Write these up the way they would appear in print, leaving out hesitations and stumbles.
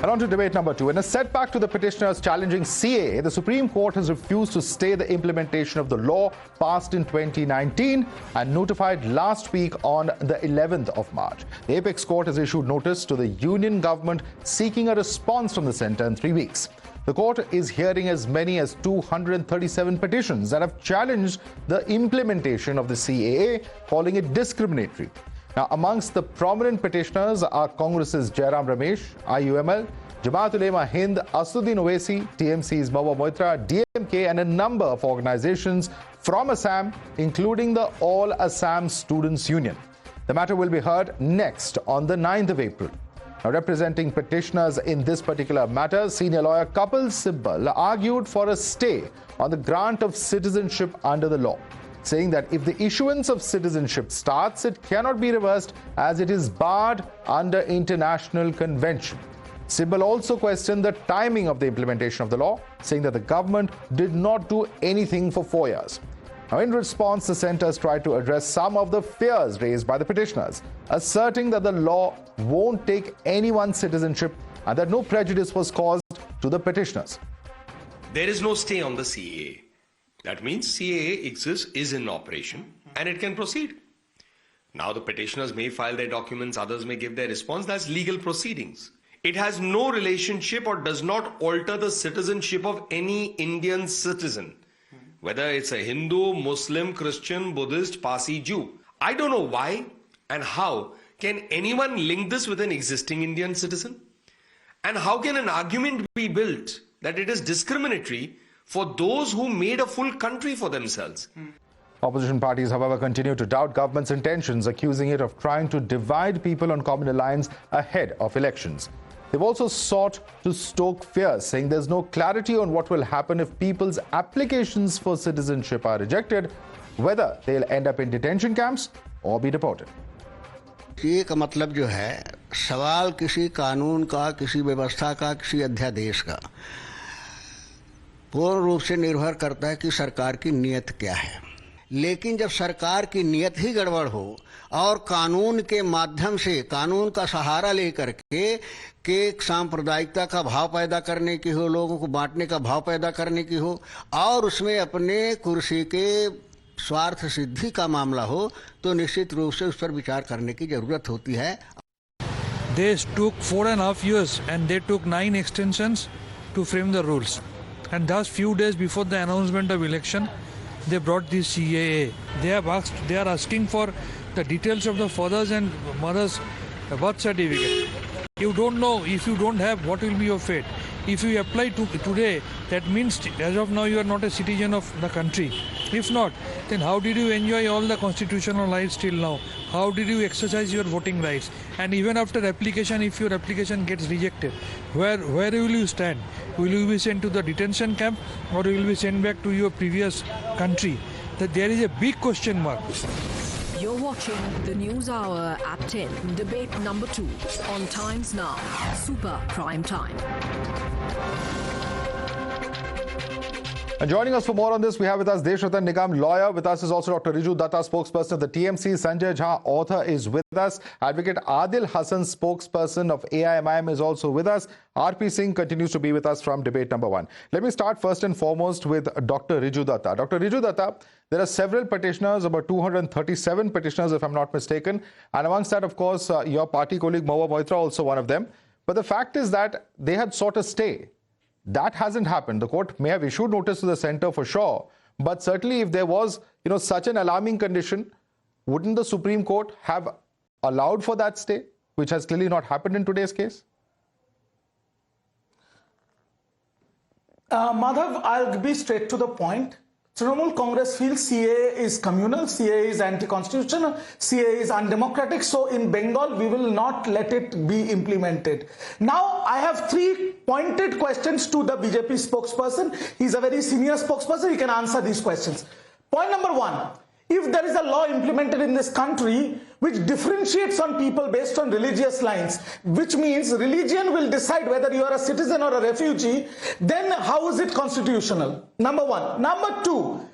And on to debate number 2. In a setback to the petitioners challenging CAA, the Supreme Court has refused to stay the implementation of the law passed in 2019 and notified last week on the 11th of March. The Apex Court has issued notice to the union government seeking a response from the centre in 3 weeks. The court is hearing as many as 237 petitions that have challenged the implementation of the CAA, calling it discriminatory. Now, amongst the prominent petitioners are Congress's Jairam Ramesh, IUML, Jamaat Ulema Hind, Asduddin Owaisi, TMC's Mahbub Moitra, DMK, and a number of organizations from Assam, including the All Assam Students Union. The matter will be heard next on the 9th of April. Now, representing petitioners in this particular matter, senior lawyer Kapil Sibbal argued for a stay on the grant of citizenship under the law, saying that if the issuance of citizenship starts, it cannot be reversed as it is barred under international convention. Sibbal also questioned the timing of the implementation of the law, saying that the government did not do anything for 4 years. Now, in response, the centre has tried to address some of the fears raised by the petitioners, asserting that the law won't take anyone's citizenship and that no prejudice was caused to the petitioners. There is no stay on the CAA. That means CAA exists, is in operation, and it can proceed. Now the petitioners may file their documents, others may give their response. That's legal proceedings. It has no relationship or does not alter the citizenship of any Indian citizen, whether it's a Hindu, Muslim, Christian, Buddhist, Parsi, Jew. I don't know why and how can anyone link this with an existing Indian citizen? And how can an argument be built that it is discriminatory for those who made a full country for themselves? Opposition parties, however, continue to doubt government's intentions, accusing it of trying to divide people on communal lines ahead of elections. They've also sought to stoke fears, saying there's no clarity on what will happen if people's applications for citizenship are rejected, whether they'll end up in detention camps or be deported. ये का मतलब जो है सवाल किसी कानून का, किसी व्यवस्था का, किसी अध्यादेश का पूर्ण रूप से निर्भर करता है कि सरकार की नीयत क्या है। लेकिन जब सरकार की नीयत ही गड़बड़ हो और कानून के माध्यम से, कानून का सहारा लेकर के सांप्रदायिकता का भाव पैदा करने की हो, लोगों को बांटने का भाव पैदा करने की हो और उसमें अपने कुर्सी के स्वार्थ सिद्धि का मामला हो, तो निश्चित रूप से उस पर विचार करने की जरूरत होती है। They took 4.5 years and they took 9 extensions to frame the rules. And thus few days before the announcement of election, they brought this CAA. They are asking for the details of the fathers and mothers' birth certificate. You don't know, if you don't have, what will be your fate. If you apply today, that means as of now you are not a citizen of the country. If not, then how did you enjoy all the constitutional rights till now? How did you exercise your voting rights? And even after application, if your application gets rejected, where will you stand? Will you be sent to the detention camp or will you be sent back to your previous country? That there is a big question mark. You're watching the News Hour at 10, debate number 2 on Times Now, Super Prime Time. And joining us for more on this, we have with us Deshratan Nigam, lawyer. With us is also Dr. Riju Dutta, spokesperson of the TMC. Sanjay Jha, author, is with us. Advocate Adil Hassan, spokesperson of AIMIM, is also with us. RP Singh continues to be with us from debate number 1. Let me start first and foremost with Dr. Riju Dutta. Dr. Riju Dutta, there are several petitioners, about 237 petitioners if I'm not mistaken. And amongst that, of course, your party colleague Mahbub Moitra, also one of them. But the fact is that they had sought a stay. That hasn't happened. The court may have issued notice to the centre for sure, but certainly if there was, such an alarming condition, wouldn't the Supreme Court have allowed for that stay, which has clearly not happened in today's case? Madhav, I'll be straight to the point. Trinamool Congress feels CAA is communal, CAA is anti-constitutional, CAA is undemocratic. So in Bengal, we will not let it be implemented. Now, I have 3 pointed questions to the BJP spokesperson. He's a very senior spokesperson. He can answer these questions. Point number 1. If there is a law implemented in this country which differentiates on people based on religious lines, which means religion will decide whether you are a citizen or a refugee, then how is it constitutional? Number 1. Number 2,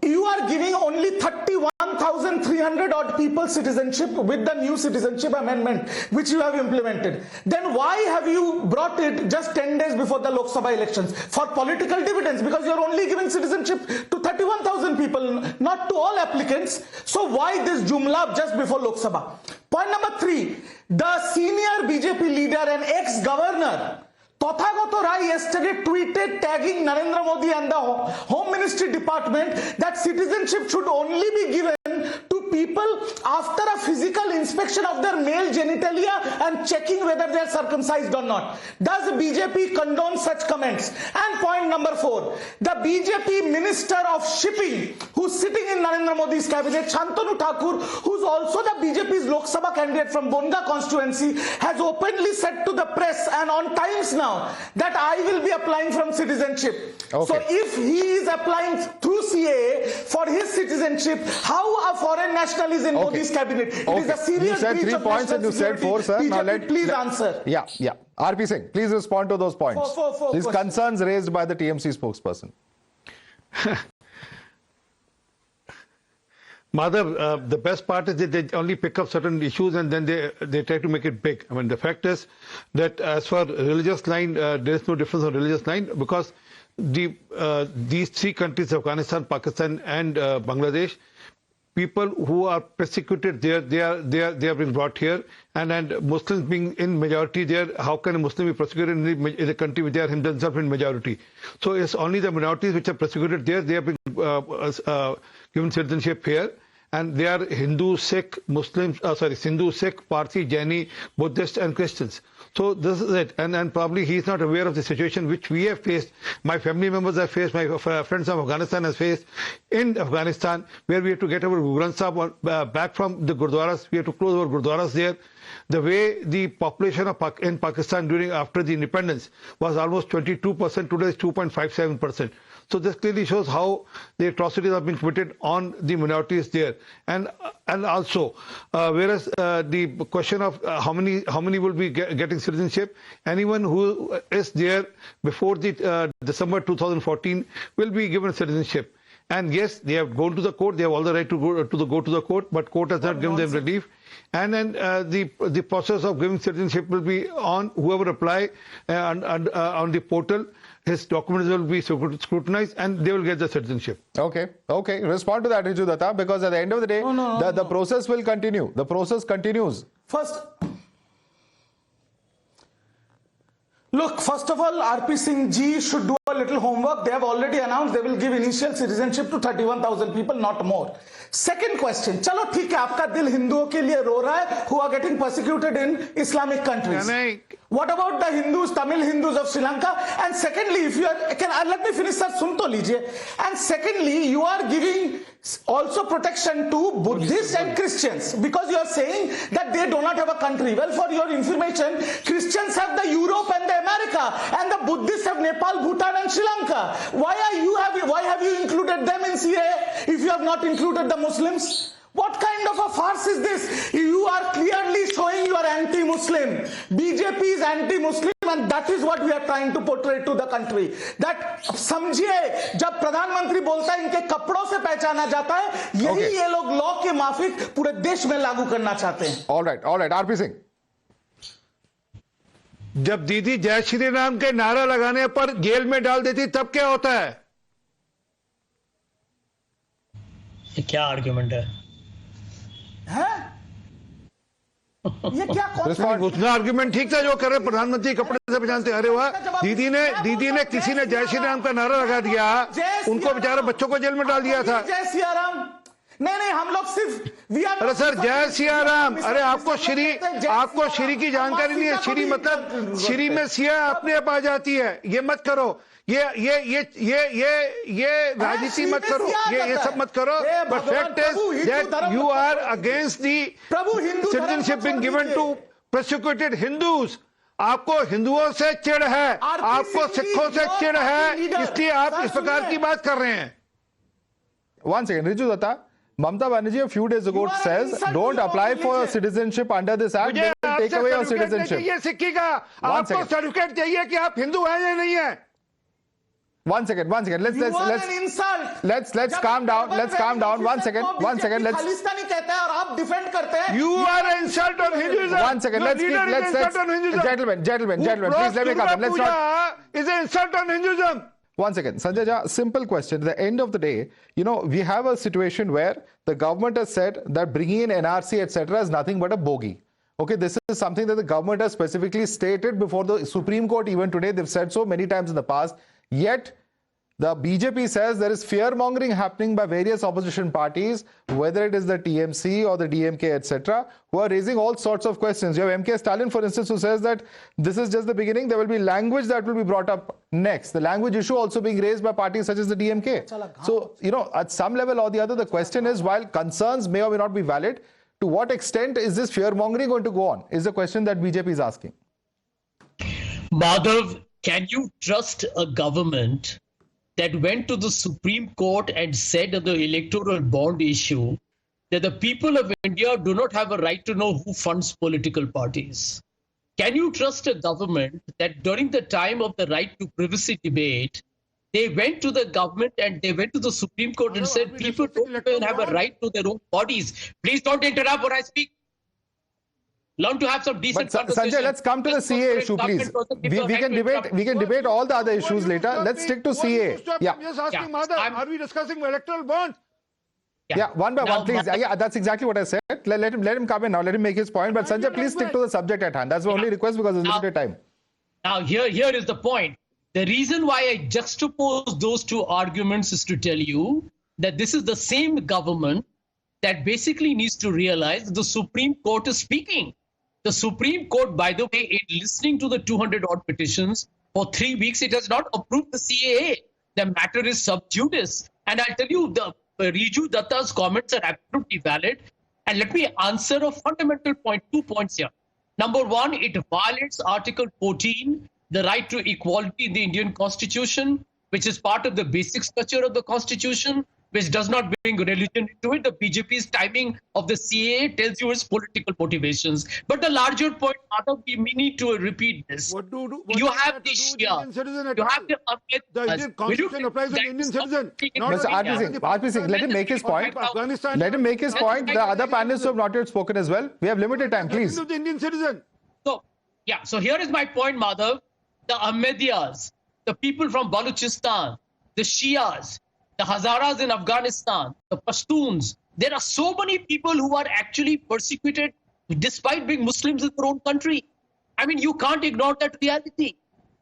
you are giving only 31,000 1,300 odd people citizenship with the new Citizenship Amendment which you have implemented. Then why have you brought it just 10 days before the Lok Sabha elections? For political dividends, because you're only giving citizenship to 31,000 people, not to all applicants. So why this jumla just before Lok Sabha? Point number 3, the senior BJP leader and ex-governor Tathagato Rai yesterday tweeted tagging Narendra Modi and the Home Ministry Department that citizenship should only be given to people after a physical inspection of their male genitalia and checking whether they are circumcised or not. Does BJP condone such comments? And point number 4, the BJP Minister of Shipping, who's sitting in Narendra Modi's cabinet, Shantanu Thakur, who's also the BJP's Lok Sabha candidate from Bonga constituency, has openly said to the press and on Times Now that I will be applying from citizenship. Okay. So if he is applying through CAA for his citizenship, how a foreign national is in Modi's cabinet? It is a serious You said breach 3 of points and you said 4, sir. BJP, Now please answer. Yeah. RP Singh, please respond to those points. Four These questions. concerns raised by the TMC spokesperson. Madhav, the best part is that they only pick up certain issues and then they try to make it big. I mean, the fact is that as for religious line, there is no difference on religious line because these 3 countries, Afghanistan, Pakistan and Bangladesh, people who are persecuted there, they are being brought here, and Muslims being in majority there, how can a Muslim be persecuted in a country where they are themselves in majority? So it's only the minorities which are persecuted there, they have been given citizenship here, and they are Hindu, Sikh, Muslims, Hindu, Sikh, Parsi, Jaini, Buddhists and Christians. So this is it, and probably he is not aware of the situation which we have faced, my family members have faced, my friends from Afghanistan have faced in Afghanistan, where we have to get our Granth Sahib back from the Gurdwaras, we have to close our Gurdwaras there. The way the population in Pakistan after the independence was almost 22%, today is 2.57%. So this clearly shows how the atrocities have been committed on the minorities there, and also whereas the question of how many will be getting citizenship, anyone who is there before the December 2014 will be given citizenship. And yes, they have gone to the court, they have all the right to go to the court, but court has not given them relief. And then the process of giving citizenship will be on whoever apply on the portal. His documents will be scrutinized and they will get the citizenship. Okay. Respond to that, Riju Dutta, because at the end of the day, the process will continue. The process continues. First of all, RP Singh ji should do a little homework. They have already announced they will give initial citizenship to 31,000 people, not more. Second question, चलो ठीक है, आपका दिल हिंदुओं के लिए रो रहा है who are getting persecuted in Islamic countries. What about the Hindus, Tamil Hindus of Sri Lanka? And secondly, if you are, let me finish, sir, सुन तो लीजिए. And secondly, you are giving also protection to Buddhists and Christians because you are saying that they do not have a country. Well, for your information, Christians have the Europe and the America, and the Buddhists have Nepal, Bhutan, and Sri Lanka. Why have you included them in CAA if you have not included the Muslims? What kind of a farce is this? You are clearly showing you are anti-Muslim. BJP is anti-Muslim, and that is what we are trying to portray to the country. That समझिए, जब प्रधानमंत्री बोलता है इनके कपड़ों से पहचाना जाता है, यही ये लोग लॉ के माफिक पूरे देश में लागू करना चाहते हैं. All right, RP Singh. जब दीदी जय श्री राम के नारा लगाने पर जेल में डाल देती तब क्या होता है? ये क्या आर्ग्यूमेंट है? ये क्या उसका आर्ग्यूमेंट ठीक था जो कर रहे प्रधानमंत्री कपड़े से पहचानते. अरे वाह, दीदी ने किसी ने जय श्री राम का नारा लगा दिया, उनको बेचारे बच्चों को जेल में डाल दिया था. जय सिया राम. नहीं, हम लोग सिर्फ अरे सर, जय सिया राम. अरे आपको श्री की जानकारी नहीं है. श्री मतलब श्री में सिया अपने आप आ जाती है. ये मत करो, ये राजनीति मत करो, ये सब मत करो. But fact is that you are against the citizenship being given to persecuted Hindus. आपको हिंदुओं से चिढ़ है, आपको सिखों से चिढ़ है, इसलिए आप इस प्रकार की बात कर रहे हैं. One second, Riju Dutta. Mamata Banerjee a few days ago says, don't apply for citizenship under this act, they will take away your citizenship. सिक्की का आपको सर्टिफिकेट चाहिए कि आप हिंदू हैं या नहीं है. One second. Let's an insult. Let's calm down. Let's calm down. One second. Let's. Khalistani कहते हैं और आप डिफेंड करते हैं. You are an insult on Hinduism. One second. Let's gentlemen. Please let me come in. Let's not. Is an insult on Hinduism. One second. Sanjay Jha, simple question. At the end of the day, we have a situation where the government has said that bringing in NRC, etc. is nothing but a bogey. Okay, this is something that the government has specifically stated before the Supreme Court even today. They've said so many times in the past. Yet, the BJP says there is fear-mongering happening by various opposition parties, whether it is the TMC or the DMK, etc., who are raising all sorts of questions. You have MK Stalin, for instance, who says that this is just the beginning. There will be language that will be brought up next. The language issue also being raised by parties such as the DMK. So, at some level or the other, the question is, while concerns may or may not be valid, to what extent is this fear-mongering going to go on, is the question that BJP is asking. Madhav, can you trust a government that went to the Supreme Court and said on the electoral bond issue that the people of India do not have a right to know who funds political parties? Can you trust a government that during the time of the right to privacy debate, they went to the government and they went to the Supreme Court and said people don't even have a right to their own bodies? Please don't interrupt when I speak. Learn to have some decent conversation. Sanjay, let's come to the CAA issue, please. We can debate all the other issues later. Let's stick to CAA. Yeah. I'm just asking, Madhav, are we discussing electoral bonds? Yeah, one by one, please. Yeah, that's exactly what I said. Let him come in now. Let him make his point. But Sanjay, please stick to the subject at hand. That's my only request because there's limited time. Now, here is the point. The reason why I juxtapose those two arguments is to tell you that this is the same government that basically needs to realize the Supreme Court is speaking. The Supreme Court, by the way, in listening to the 200-odd petitions for 3 weeks, it has not approved the CAA. The matter is sub judice. And I'll tell you, the Riju Dutta's comments are absolutely valid. And let me answer a fundamental point, 2 points here. Number one, it violates Article 14, the right to equality in the Indian Constitution, which is part of the basic structure of the Constitution, which does not bring religion into it. The BJP's timing of the CAA tells you its political motivations. But the larger point, Madhav, we need to repeat this. You have the Shia. You have the The Indian Constitution applies to the Indian citizen. Mr. RP Singh, let him make his point. Let him make his point. The other panelists who have not yet spoken as well. We have limited time, please. The Indian citizen. So here is my point, Madhav. The Ahmadiyas, the people from Balochistan, the Shias, the Hazaras in Afghanistan, the Pashtuns. There are so many people who are actually persecuted despite being Muslims in their own country. I mean, you can't ignore that reality.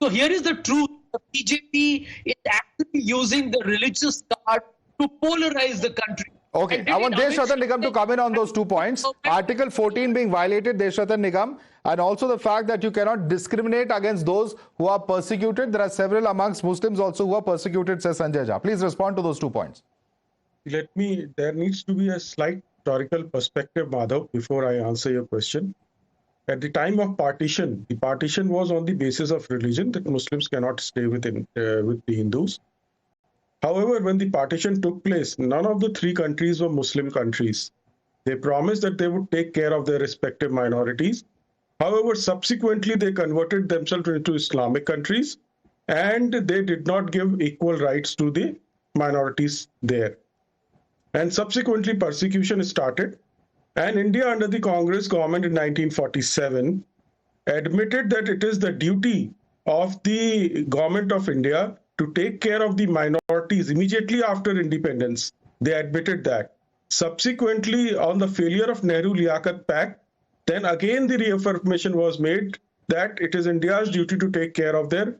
So here is the truth. The BJP is actually using the religious card to polarize the country. Okay, I want Deshratan Nigam to come in on those 2 points. Article 14 being violated, Deshratan Nigam, and also the fact that you cannot discriminate against those who are persecuted. There are several amongst Muslims also who are persecuted, says Sanjay Jha. Please respond to those 2 points. There needs to be a slight historical perspective, Madhav, before I answer your question. At the time of partition, the partition was on the basis of religion, that Muslims cannot stay with the Hindus. However, when the partition took place, none of the 3 countries were Muslim countries. They promised that they would take care of their respective minorities. However, subsequently, they converted themselves into Islamic countries and they did not give equal rights to the minorities there. And subsequently, persecution started. And India, under the Congress government in 1947, admitted that it is the duty of the government of India to take care of the minorities immediately after independence. They admitted that. Subsequently, on the failure of Nehru-Liaquat Pact, then again the reaffirmation was made that it is India's duty to take care of their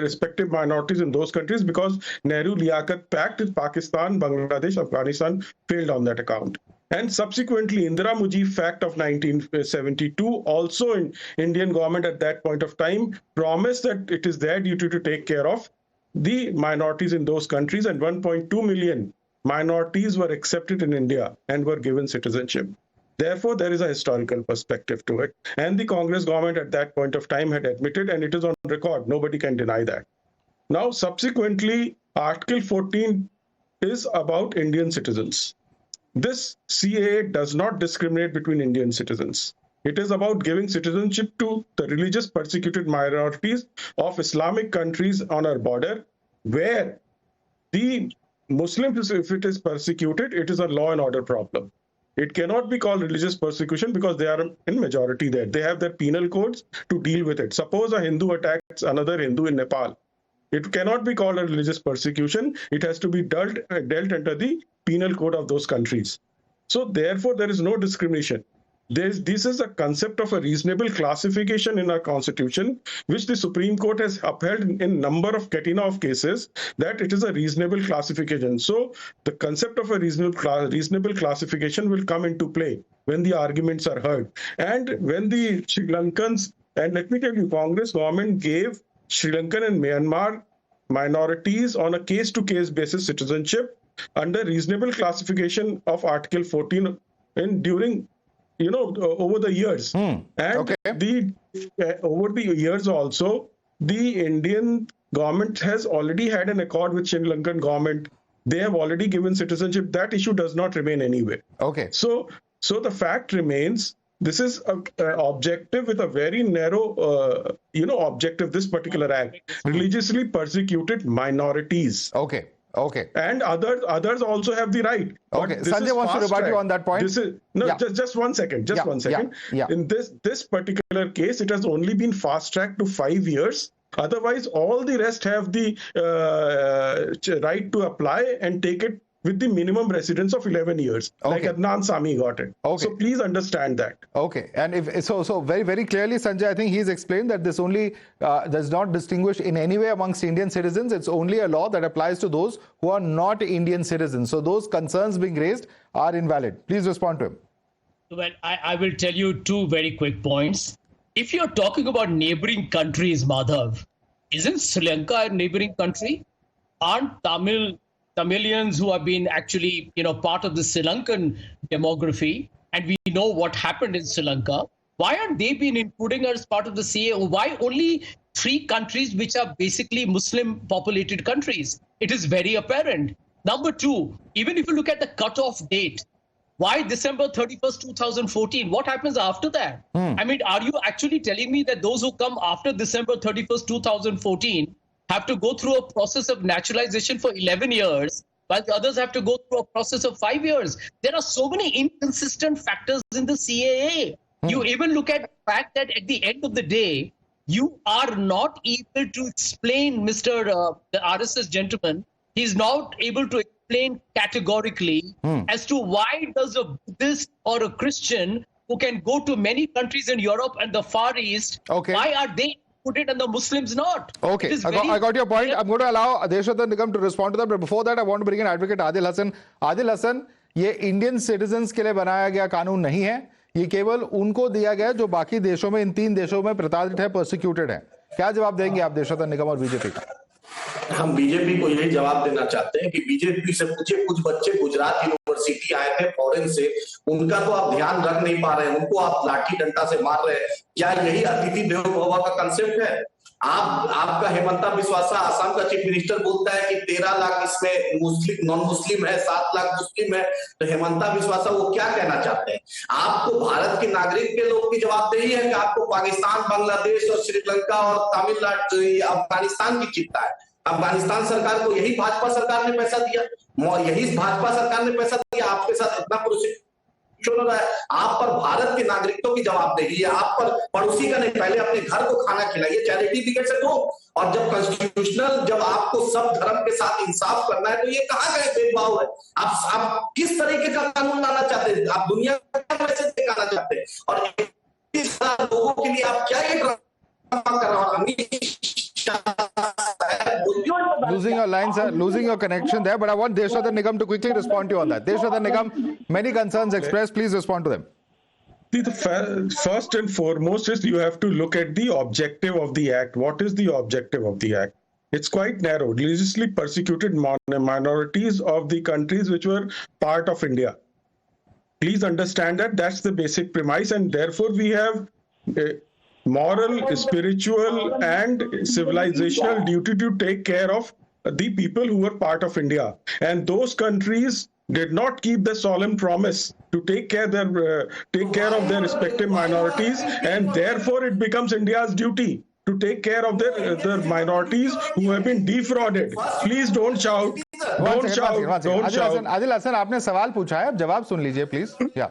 respective minorities in those countries, because Nehru-Liaquat Pact in Pakistan, Bangladesh, Afghanistan failed on that account. And subsequently, Indira Mujib Pact of 1972, also in Indian government at that point of time, promised that it is their duty to take care of the minorities in those countries, and 1.2 million minorities were accepted in India and were given citizenship. Therefore, there is a historical perspective to it. And the Congress government at that point of time had admitted, and it is on record, nobody can deny that. Now, subsequently, Article 14 is about Indian citizens. This CAA does not discriminate between Indian citizens. It is about giving citizenship to the religious persecuted minorities of Islamic countries on our border, where the Muslims, if it is persecuted, it is a law and order problem. It cannot be called religious persecution because they are in majority there. They have their penal codes to deal with it. Suppose a Hindu attacks another Hindu in Nepal. It cannot be called a religious persecution. It has to be dealt under the penal code of those countries. So therefore, there is no discrimination. This is a concept of a reasonable classification in our constitution, which the Supreme Court has upheld in number of Katina cases, that it is a reasonable classification. So the concept of a reasonable classification will come into play when the arguments are heard. And when the Sri Lankans, and let me tell you, Congress government gave Sri Lankan and Myanmar minorities on a case-to-case basis citizenship under reasonable classification of Article 14 during over the years. And over the years also, the Indian government has already had an accord with Sri Lankan government. They have already given citizenship. That issue does not remain anyway. Okay. So the fact remains, this is an objective with a very narrow, objective, this particular act, religiously persecuted minorities. Okay. Okay. And others also have the right. Okay. Sanjay wants to rebut you on that point. Just 1 second. Just 1 second. Yeah. In this particular case, it has only been fast-tracked to 5 years. Otherwise, all the rest have the right to apply and take it with the minimum residence of 11 years, like Adnan Sami got it. Okay. So please understand that. Okay. And so very, very clearly, Sanjay, I think he's explained that this only does not distinguish in any way amongst Indian citizens. It's only a law that applies to those who are not Indian citizens. So those concerns being raised are invalid. Please respond to him. Well, I will tell you two very quick points. If you're talking about neighboring countries, Madhav, isn't Sri Lanka a neighboring country? Aren't Tamilians who have been actually, part of the Sri Lankan demography, and we know what happened in Sri Lanka. Why aren't they been including as part of the CAA? Why only 3 countries which are basically Muslim populated countries? It is very apparent. Number 2, even if you look at the cutoff date, why December 31st, 2014? What happens after that? I mean, are you actually telling me that those who come after December 31st, 2014 have to go through a process of naturalization for 11 years, while the others have to go through a process of 5 years? There are so many inconsistent factors in the CAA. You even look at the fact that at the end of the day, you are not able to explain, the RSS gentleman, he's not able to explain categorically as to why does a Buddhist or a Christian who can go to many countries in Europe and the Far East, why are they put it and the Muslims not? Okay, I got your point. I'm going to allow Deshadan Nigam to respond to that, but before that, I want to bring in Advocate Adil Hassan. Adil Hassan, ये Indian citizens के लिए बनाया गया कानून नहीं है, ये केवल उनको दिया गया जो बाकी देशों में, इन 3 देशों में प्रताड़ित है, परसिक्यूटेड है. क्या जवाब देंगे आप देशादन निगम और बीजेपी का? हम बीजेपी को यही जवाब देना चाहते हैं कि बीजेपी से पूछे, कुछ बच्चे गुजरात यूनिवर्सिटी आए थे फॉरेन से, उनका तो आप ध्यान रख नहीं पा रहे हैं, उनको आप लाठी डंडा से मार रहे हैं. क्या यही अतिथि देवो भव का कंसेप्ट है? आपका हेमंता बिस्वासा आसाम का चीफ मिनिस्टर बोलता है कि 13 लाख इसमें मुस्लिम नॉन मुस्लिम है, 7 लाख मुस्लिम है. तो हेमंता बिस्वासा वो क्या कहना चाहते हैं? आपको भारत के नागरिक के लोग की जवाबदेही है कि आपको पाकिस्तान, बांग्लादेश और श्रीलंका और तमिलनाडु, अफगानिस्तान की चिंता है? अफगानिस्तान सरकार को यही भाजपा सरकार ने पैसा दिया, यही भाजपा सरकार ने पैसा दिया, आपके साथ इतना प्रोसेस हो रहा है. आप पर भारत के नागरिकों की जवाबदेही है, आप पर पड़ोसी का नहीं, पहले अपने घर को खाना खिलाइए, चैरिटी टिकट से दो. और जब कॉन्स्टिट्यूशनल, जब आपको सब धर्म के साथ इंसाफ करना है, तो ये कहाँ गए भेदभाव है? आप किस तरीके का कानून लाना चाहते हैं? आप दुनिया का मैसेज दिखाना चाहते हैं? और इस लोगों के लिए आप क्या ये ड्रामा कर रहे हो? Losing your line, sir, losing your connection there, but I want Deshadan Nigam to quickly respond to you on that. Deshadan Nigam, many concerns expressed, please respond to them. The first and foremost is you have to look at the objective of the act. What is the objective of the act? It's quite narrow. Religiously persecuted minorities of the countries which were part of India. Please understand that that's the basic premise, and therefore we have moral, spiritual, and civilizational duty to take care of the people who were part of India. And those countries did not keep the solemn promise to take care of their respective minorities, and therefore it becomes India's duty to take care of their minorities who have been defrauded. Please don't shout. Don't shout. Adil Hasan, आपने सवाल पूछा है, अब जवाब सुन लीजिए, please. Yeah.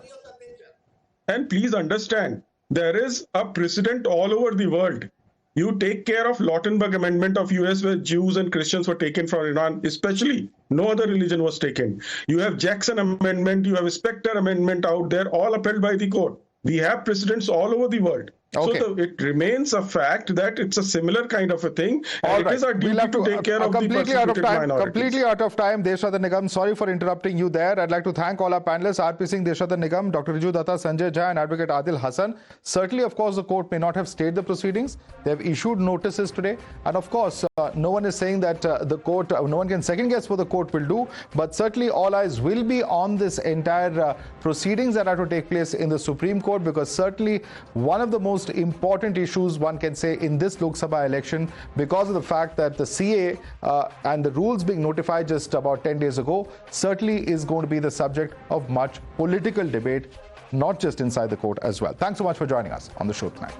And please understand, there is a precedent all over the world. You take care of Lautenberg Amendment of US where Jews and Christians were taken from Iran, especially. No other religion was taken. You have Jackson Amendment, you have Specter Amendment out there, all upheld by the court. We have precedents all over the world. Okay. So it remains a fact that it's a similar kind of a thing. And it is our duty to take care of the persecuted minorities. Completely out of time, Deshradha Nigam. Sorry for interrupting you there. I'd like to thank all our panelists, R.P. Singh, Deshradha Nigam, Dr. Riju Dutta, Sanjay Jha, and Advocate Adil Hasan. Certainly, of course, the court may not have stayed the proceedings. They have issued notices today. And of course, no one is saying that the court, no one can second guess what the court will do. But certainly, all eyes will be on this entire proceedings that are to take place in the Supreme Court, because certainly one of the most important issues, one can say, in this Lok Sabha election, because of the fact that the CAA and the rules being notified just about 10 days ago, certainly is going to be the subject of much political debate, not just inside the court as well. Thanks so much for joining us on the show tonight.